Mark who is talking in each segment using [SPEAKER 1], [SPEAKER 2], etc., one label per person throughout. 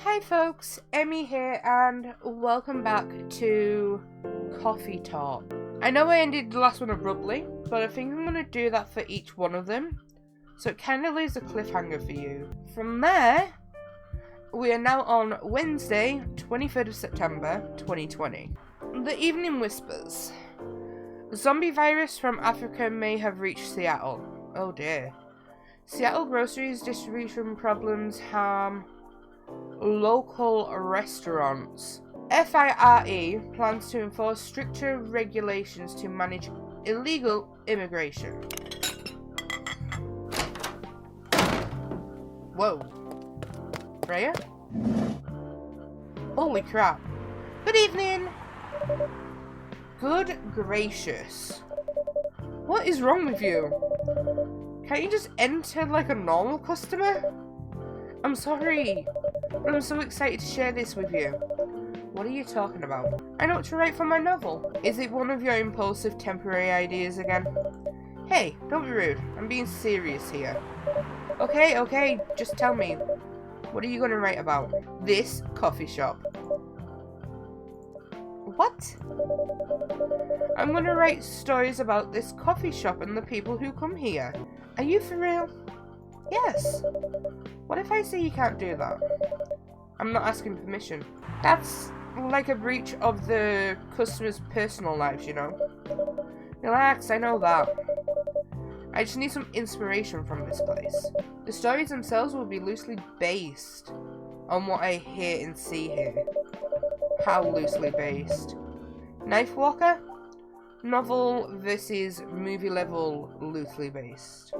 [SPEAKER 1] Hi folks, Emmy here and welcome back to Coffee Talk. I know I ended the last one abruptly, but I think I'm going to do that for each one of them, so it kind of leaves a cliffhanger for you. From there, we are now on Wednesday, 23rd of September, 2020. The Evening Whispers. Zombie virus from Africa may have reached Seattle. Oh dear. Seattle groceries distribution problems harm local restaurants. FIRE plans to enforce stricter regulations to manage illegal immigration. Whoa. Freya? Holy crap. Good evening. Good gracious. What is wrong with you? Can't you just enter like a normal customer? I'm sorry, but I'm so excited to share this with you. What are you talking about? I know what to write for my novel. Is it one of your impulsive temporary ideas again? Hey, don't be rude. I'm being serious here. Okay, just tell me. What are you going to write about? This coffee shop. What? I'm going to write stories about this coffee shop and the people who come here. Are you for real? Yes. What if I say you can't do that? I'm not asking permission. That's like a breach of the customer's personal lives, you know. Relax, I know that. I just need some inspiration from this place. The stories themselves will be loosely based on what I hear and see here. How loosely based? Knife Walker? Novel versus movie level loosely based.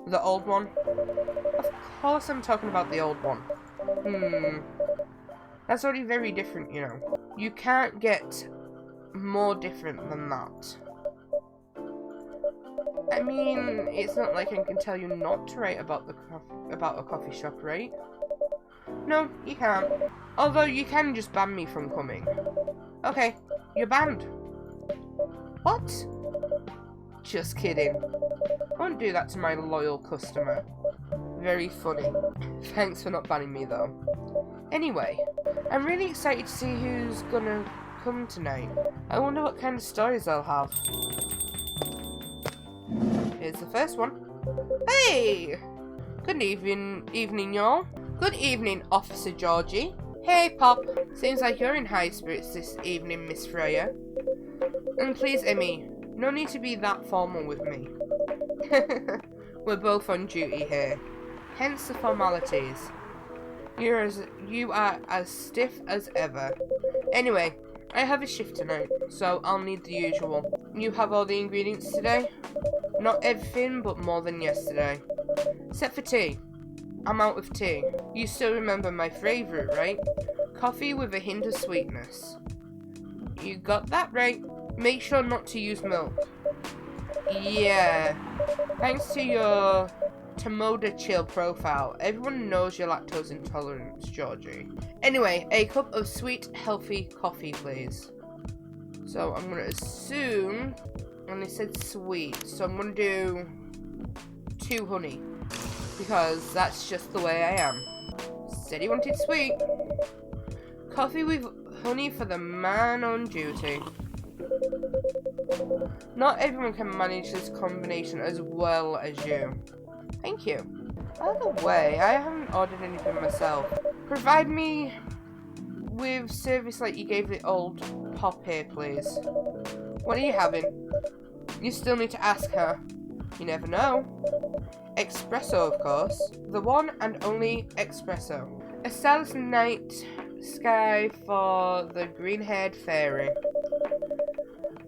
[SPEAKER 1] The old one? Of course I'm talking about the old one. That's already very different, you know. You can't get more different than that. I mean, it's not like I can tell you not to write about a coffee shop, right? No, you can't. Although you can just ban me from coming. Okay, you're banned. What? Just kidding. I won't do that to my loyal customer. Very funny. Thanks for not banning me though. Anyway, I'm really excited to see who's gonna come tonight. I wonder what kind of stories they'll have. Here's the first one. Hey! Good evening y'all. Good evening, Officer Georgie. Hey, Pop. Seems like you're in high spirits this evening, Miss Freya. And please, Emmy, no need to be that formal with me. We're both on duty here. Hence the formalities. You are as stiff as ever. Anyway, I have a shift tonight, so I'll need the usual. You have all the ingredients today? Not everything, but more than yesterday. Except for tea. I'm out of tea. You still remember my favourite, right? Coffee with a hint of sweetness. You got that right. Make sure not to use milk. Yeah. Thanks to your Tomoda Chill profile, everyone knows your lactose intolerance, Georgie. Anyway, a cup of sweet, healthy coffee, please. So I'm going to assume, and they said sweet, so I'm going to do 2 honey. Because that's just the way I am. Said he wanted sweet. Coffee with honey for the man on duty. Not everyone can manage this combination as well as you. Thank you. By the way, I haven't ordered anything myself. Provide me with service like you gave the old Pop here, please. What are you having? You still need to ask her. You never know. Espresso, of course. The one and only espresso. A starless night sky for the green-haired fairy.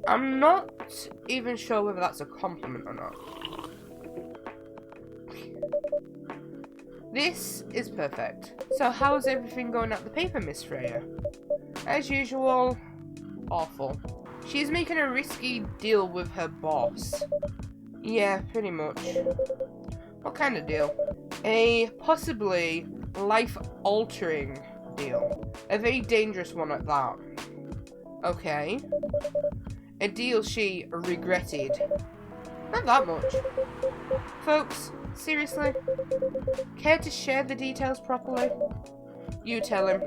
[SPEAKER 1] I'm not even sure whether that's a compliment or not. This is perfect. So how's everything going at the paper, Miss Freya? As usual, awful. She's making a risky deal with her boss. Yeah, pretty much. What kind of deal? A possibly life-altering deal. A very dangerous one at that. Okay. A deal she regretted. Not that much. Folks, seriously? Care to share the details properly? You tell him.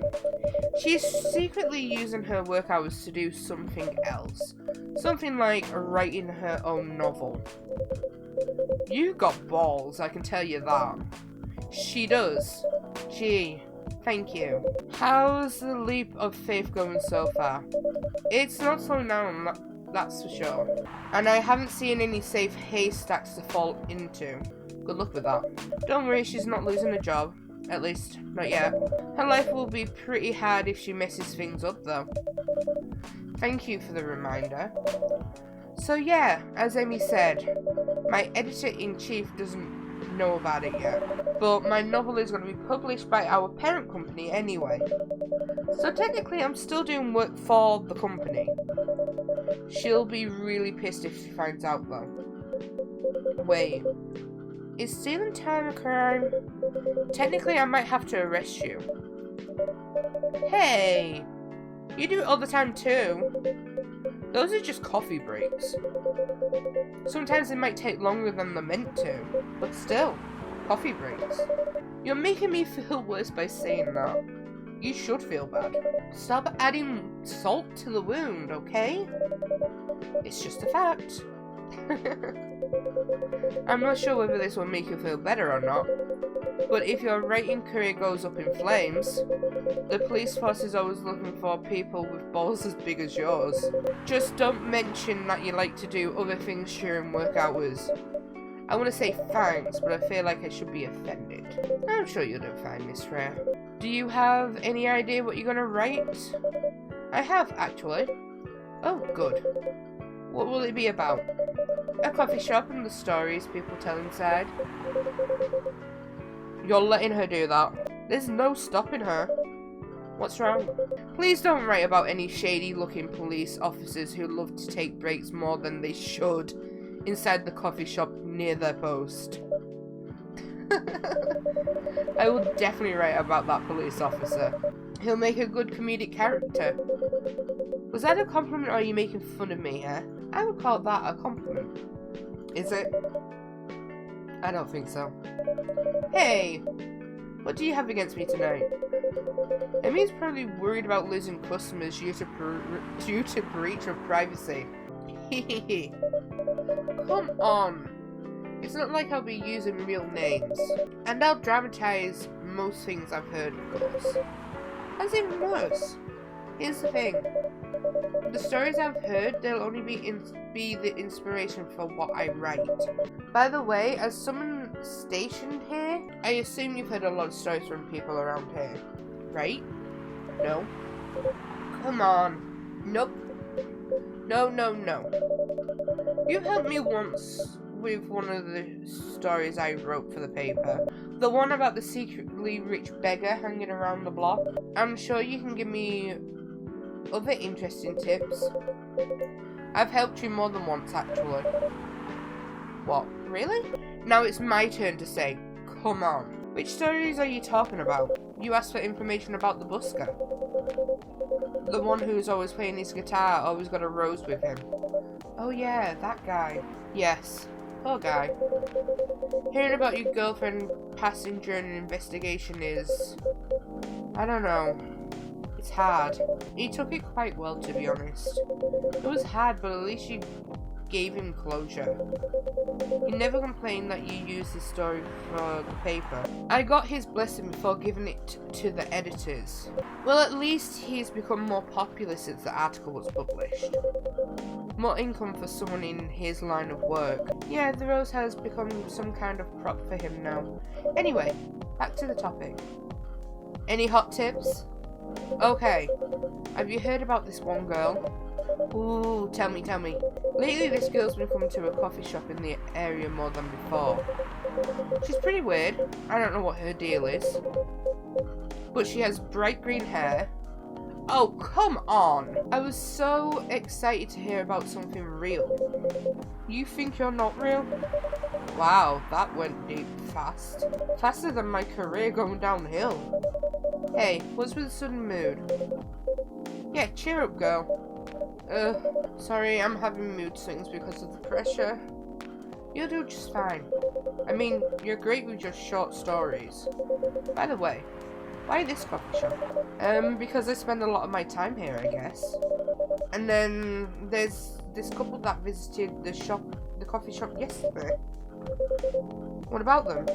[SPEAKER 1] She's secretly using her work hours to do something else. Something like writing her own novel. You got balls, I can tell you that. She does. Gee, thank you. How's the leap of faith going so far? It's not slowing down, that's for sure. And I haven't seen any safe haystacks to fall into. Good luck with that. Don't worry, she's not losing a job. At least, not yet. Her life will be pretty hard if she messes things up, though. Thank you for the reminder. So yeah, as Emmy said, my editor-in-chief doesn't know about it yet. But my novel is going to be published by our parent company anyway. So technically I'm still doing work for the company. She'll be really pissed if she finds out, though. Wait. Is stealing time a crime? Technically, I might have to arrest you. Hey! You do it all the time too. Those are just coffee breaks. Sometimes they might take longer than they're meant to, but still, coffee breaks. You're making me feel worse by saying that. You should feel bad. Stop adding salt to the wound, okay? It's just a fact. I'm not sure whether this will make you feel better or not, but if your writing career goes up in flames, the police force is always looking for people with balls as big as yours. Just don't mention that you like to do other things during work hours. I want to say thanks, but I feel like I should be offended. I'm sure you'll do fine, Miss Freya. Do you have any idea what you're gonna write? I have, actually. Oh, good. What will it be about? A coffee shop and the stories people tell inside. You're letting her do that. There's no stopping her. What's wrong? Please don't write about any shady-looking police officers who love to take breaks more than they should inside the coffee shop near their post. I will definitely write about that police officer. He'll make a good comedic character. Was that a compliment or are you making fun of me, huh? I would call that a compliment. Is it? I don't think so. Hey! What do you have against me tonight? Emmy's probably worried about losing customers due to breach of privacy. Hehehe. Come on. It's not like I'll be using real names. And I'll dramatize most things I've heard, of course. That's even worse. Here's the thing. The stories I've heard, they'll only be the inspiration for what I write. By the way, as someone stationed here, I assume you've heard a lot of stories from people around here, right? No? Come on. Nope. No, no, no. You helped me once with one of the stories I wrote for the paper. The one about the secretly rich beggar hanging around the block. I'm sure you can give me other interesting tips. I've helped you more than once, actually. What? Really? Now it's my turn to say, come on. Which stories are you talking about? You asked for information about the busker. The one who's always playing his guitar, always got a rose with him. Oh yeah, that guy. Yes. Poor guy. Hearing about your girlfriend passing during an investigation is... I don't know. It's hard. He took it quite well, to be honest. It was hard, but at least you gave him closure. He never complained that you used his story for the paper. I got his blessing before giving it to the editors. Well, at least he's become more popular since the article was published. More income for someone in his line of work. Yeah, the rose has become some kind of prop for him now. Anyway, back to the topic. Any hot tips? Okay, have you heard about this one girl? Ooh, tell me. Lately this girl's been coming to a coffee shop in the area more than before. She's pretty weird. I don't know what her deal is. But she has bright green hair. Oh, come on! I was so excited to hear about something real. You think you're not real? Wow, that went deep fast. Faster than my career going downhill. Hey, what's with the sudden mood? Yeah, cheer up, girl. Sorry, I'm having mood swings because of the pressure. You'll do just fine. I mean, you're great with your short stories. By the way, Why this coffee shop? Because I spend a lot of my time here, I guess. And then there's this couple that visited the coffee shop yesterday. What about them?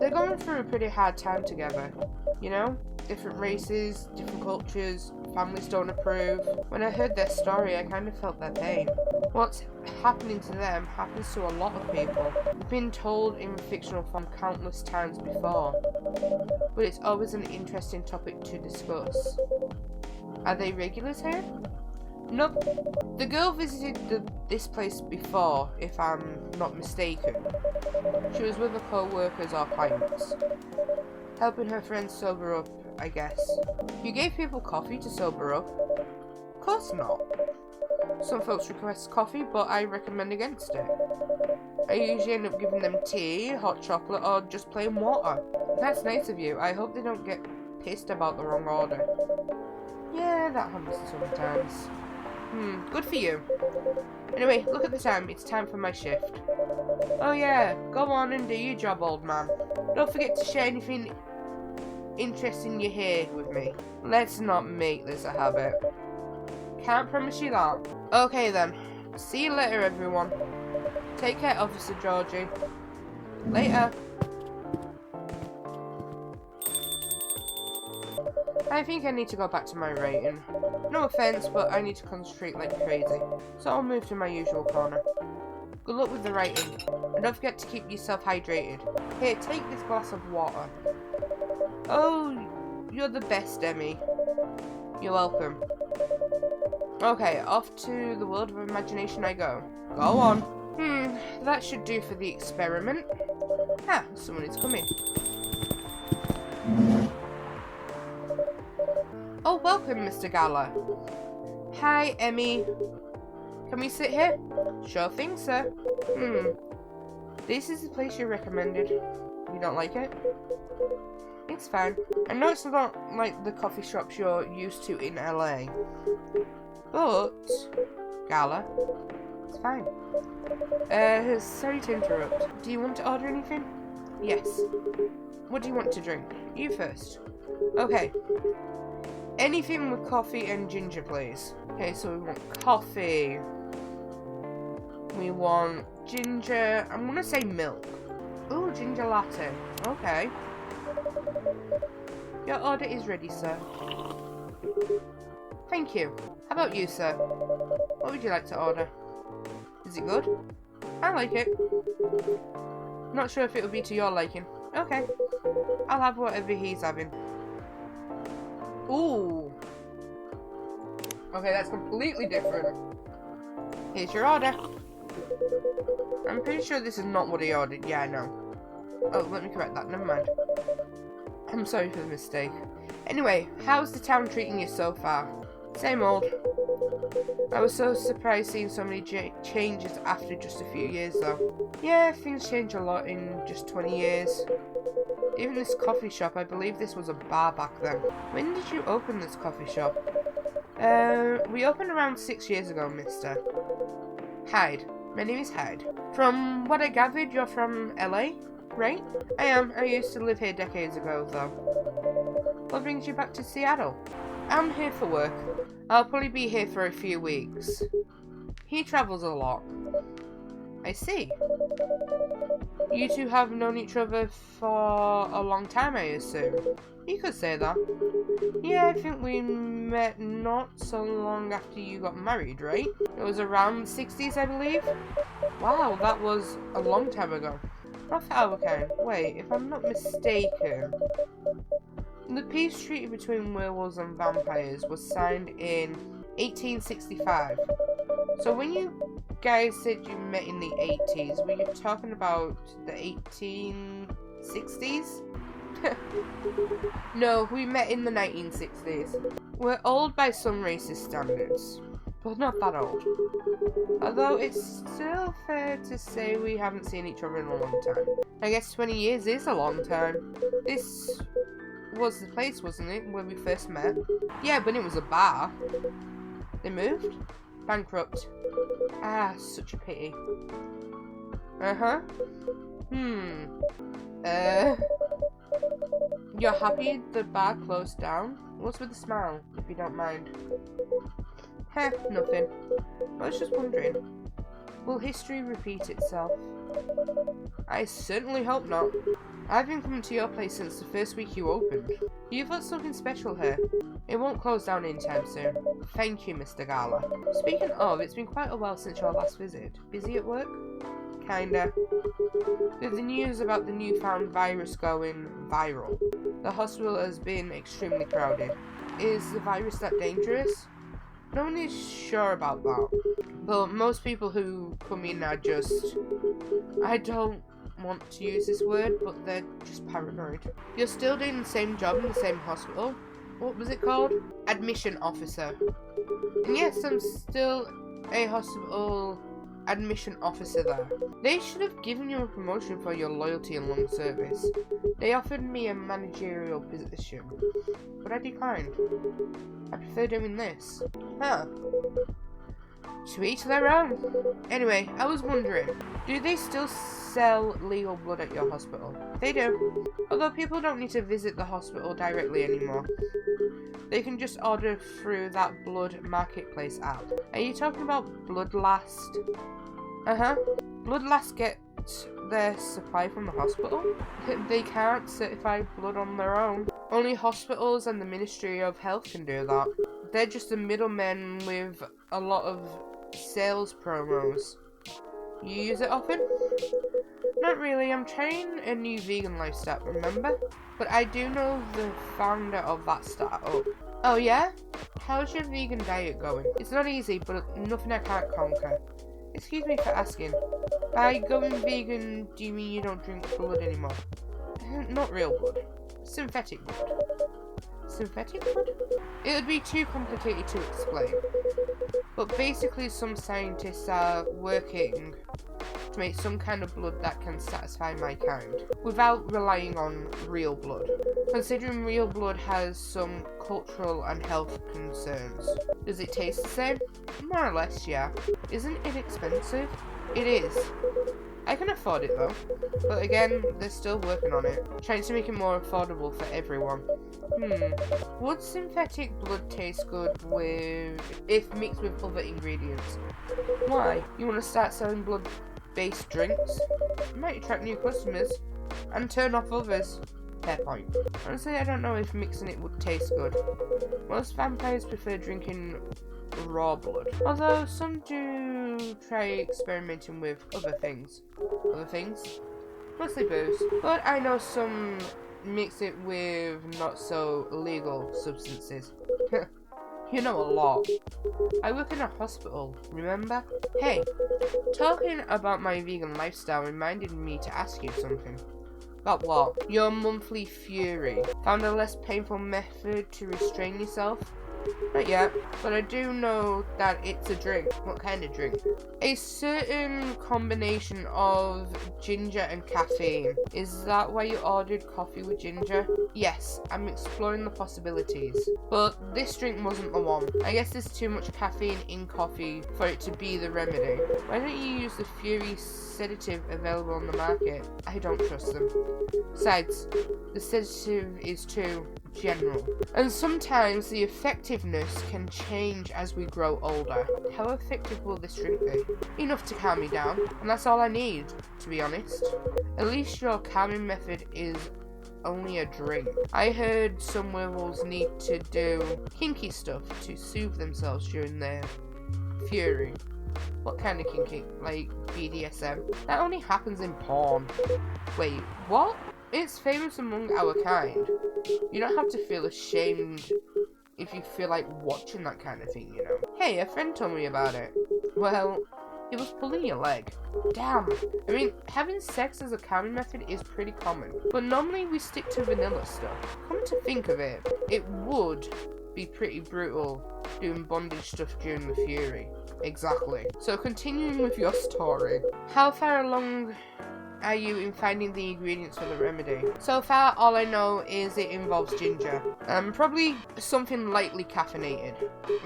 [SPEAKER 1] They're going through a pretty hard time together, you know? Different races, different cultures, families don't approve. When I heard their story, I kind of felt their pain. What's happening to them happens to a lot of people. It's been told in fictional form countless times before, but it's always an interesting topic to discuss. Are they regulars here? Nope. The girl visited this place before, if I'm not mistaken. She was with her co-workers or clients, helping her friends sober up, I guess. You gave people coffee to sober up? Of course not. Some folks request coffee, but I recommend against it. I usually end up giving them tea, hot chocolate, or just plain water. That's nice of you. I hope they don't get pissed about the wrong order. Yeah, that happens sometimes. Good for you. Anyway, look at the time. It's time for my shift. Oh yeah, go on and do your job, old man. Don't forget to share anything interesting you hear with me. Let's not make this a habit. Can't promise you that. Okay then. See you later, everyone. Take care, Officer Georgie. Later. I think I need to go back to my writing. No offense, but I need to concentrate like crazy. So I'll move to my usual corner. Good luck with the writing. And don't forget to keep yourself hydrated. Here, take this glass of water. Oh, you're the best, Emmy. You're welcome. Okay, off to the world of imagination I go. Go on. That should do for the experiment. Ah, someone is coming. Oh, welcome, Mr. Gala. Hi, Emmy. Can we sit here? Sure thing, sir. This is the place you recommended. You don't like it? It's fine. I know it's not like the coffee shops you're used to in LA. But, Gala, it's fine. Sorry to interrupt. Do you want to order anything? Yes. What do you want to drink? You first. Okay. Anything with coffee and ginger, please. Okay, so we want coffee. We want ginger. I'm gonna say milk. Ooh, ginger latte. Okay. Your order is ready, sir. Thank you. How about you, sir? What would you like to order? Is it good? I like it. Not sure if it would be to your liking. Okay. I'll have whatever he's having. Ooh. Okay, that's completely different. Here's your order. I'm pretty sure this is not what he ordered. Yeah, I know. Oh, let me correct that. Never mind. I'm sorry for the mistake. Anyway, how's the town treating you so far? Same old. I was so surprised seeing so many changes after just a few years, though. Yeah, things change a lot in just 20 years. Even this coffee shop, I believe this was a bar back then. When did you open this coffee shop? We opened around 6 years ago, mister. Hyde. My name is Hyde. From what I gathered, you're from LA, right? I am. I used to live here decades ago, though. What brings you back to Seattle? I'm here for work. I'll probably be here for a few weeks. He travels a lot. I see. You two have known each other for a long time, I assume. You could say that. Yeah, I think we met not so long after you got married, right? It was around the 60s, I believe. Wow, that was a long time ago. Not for our kind. Wait, if I'm not mistaken, the peace treaty between werewolves and vampires was signed in 1865. So when you guys said you met in the 80s, were you talking about the 1860s? No, we met in the 1960s. We're old by some racist standards, but not that old. Although it's still fair to say we haven't seen each other in a long time. I guess 20 years is a long time. This was the place, wasn't it, where we first met? Yeah, but it was a bar. They moved? Bankrupt. Ah, such a pity. You're happy the bar closed down? What's with the smile, if you don't mind? Heh, nothing. I was just wondering. Will history repeat itself? I certainly hope not. I've been coming to your place since the first week you opened. You've got something special here. It won't close down anytime soon. Thank you, Mr. Gala. Speaking of, it's been quite a while since your last visit. Busy at work? Kinda. With the news about the newfound virus going viral, the hospital has been extremely crowded. Is the virus that dangerous? No one is sure about that. But most people who come in are just... I don't want to use this word, but they're just paranoid. You're still doing the same job in the same hospital? What was it called? Admission officer. And yes, I'm still a hospital admission officer there. They should have given you a promotion for your loyalty and long service. They offered me a managerial position, but I declined. I prefer doing this. Huh. To each their own. Anyway, I was wondering, do they still sell legal blood at your hospital? They do. Although people don't need to visit the hospital directly anymore. They can just order through that blood marketplace app. Are you talking about Bloodlast? Uh-huh. Bloodlast get their supply from the hospital? They can't certify blood on their own. Only hospitals and the Ministry of Health can do that. They're just a middleman with a lot of sales promos. You use it often? Not really, I'm trying a new vegan lifestyle, remember? But I do know the founder of that startup. Oh yeah? How's your vegan diet going? It's not easy, but nothing I can't conquer. Excuse me for asking. By going vegan, do you mean you don't drink blood anymore? Not real blood. Synthetic blood. Synthetic blood? It would be too complicated to explain. But basically some scientists are working to make some kind of blood that can satisfy my kind, without relying on real blood. Considering real blood has some cultural and health concerns. Does it taste the same? More or less, yeah. Isn't it expensive? It is. I can afford it though. But again, they're still working on it, trying to make it more affordable for everyone. Would synthetic blood taste good if mixed with other ingredients? Why? You want to start selling blood-based drinks? It might attract new customers and turn off others. Fair point. Honestly, I don't know if mixing it would taste good. Most vampires prefer drinking raw blood, although some do try experimenting with other things. Mostly booze, but I know some mix it with not so legal substances. You know a lot. I work in a hospital, remember? Hey, talking about my vegan lifestyle reminded me to ask you something. About what? Your monthly fury. Found a less painful method to restrain yourself? Not yet, but I do know that it's a drink. What kind of drink? A certain combination of ginger and caffeine. Is that why you ordered coffee with ginger? Yes, I'm exploring the possibilities. But this drink wasn't the one. I guess there's too much caffeine in coffee for it to be the remedy. Why don't you use the Fury sedative available on the market? I don't trust them. Besides, the sedative is too general, and sometimes the effectiveness can change as we grow older. How effective will this drink be? Enough to calm me down, and that's all I need, to be honest. At least your calming method is only a drink. I heard some werewolves need to do kinky stuff to soothe themselves during their fury. What kind of kinky? Like BDSM? That only happens in porn. Wait, what? It's famous among our kind. You don't have to feel ashamed if you feel like watching that kind of thing, you know. Hey, a friend told me about it. Well, he was pulling your leg. Damn. I mean, having sex as a calming method is pretty common, but normally we stick to vanilla stuff. Come to think of it, it would be pretty brutal doing bondage stuff during the fury. Exactly. So continuing with your story, how far along are you in finding the ingredients for the remedy? So far, all I know is it involves ginger. Probably something lightly caffeinated.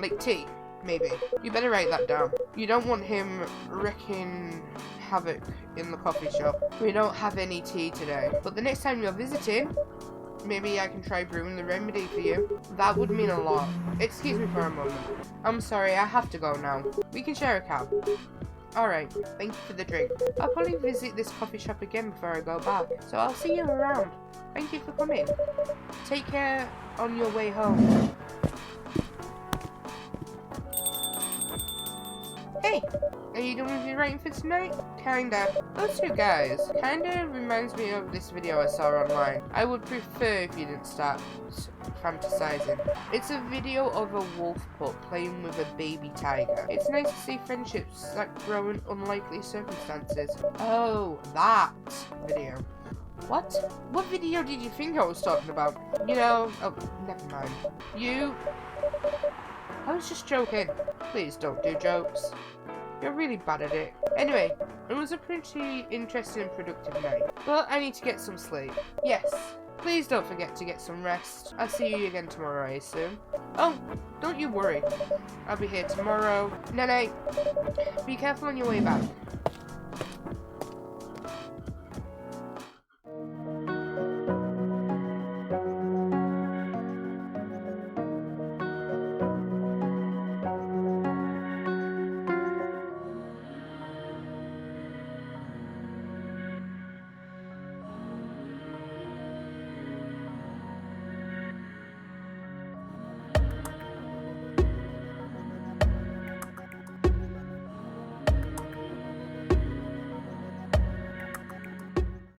[SPEAKER 1] Like tea, maybe. You better write that down. You don't want him wreaking havoc in the coffee shop. We don't have any tea today. But the next time you're visiting, maybe I can try brewing the remedy for you. That would mean a lot. Excuse me for a moment. I'm sorry, I have to go now. We can share a cab. Alright, thank you for the drink. I'll probably visit this coffee shop again before I go back, so I'll see you around. Thank you for coming. Take care on your way home. Hey, are you done with your writing for tonight? Kinda. Those two guys kinda reminds me of this video I saw online. I would prefer if you didn't start fantasizing. It's a video of a wolf pup playing with a baby tiger. It's nice to see friendships that grow in unlikely circumstances. Oh, that video. What? What video did you think I was talking about? You know, oh, never mind. I was just joking. Please don't do jokes. You're really bad at it. Anyway, it was a pretty interesting and productive night. But I need to get some sleep. Yes. Please don't forget to get some rest. I'll see you again tomorrow, I assume. Oh, don't you worry. I'll be here tomorrow. Night-night. Be careful on your way back.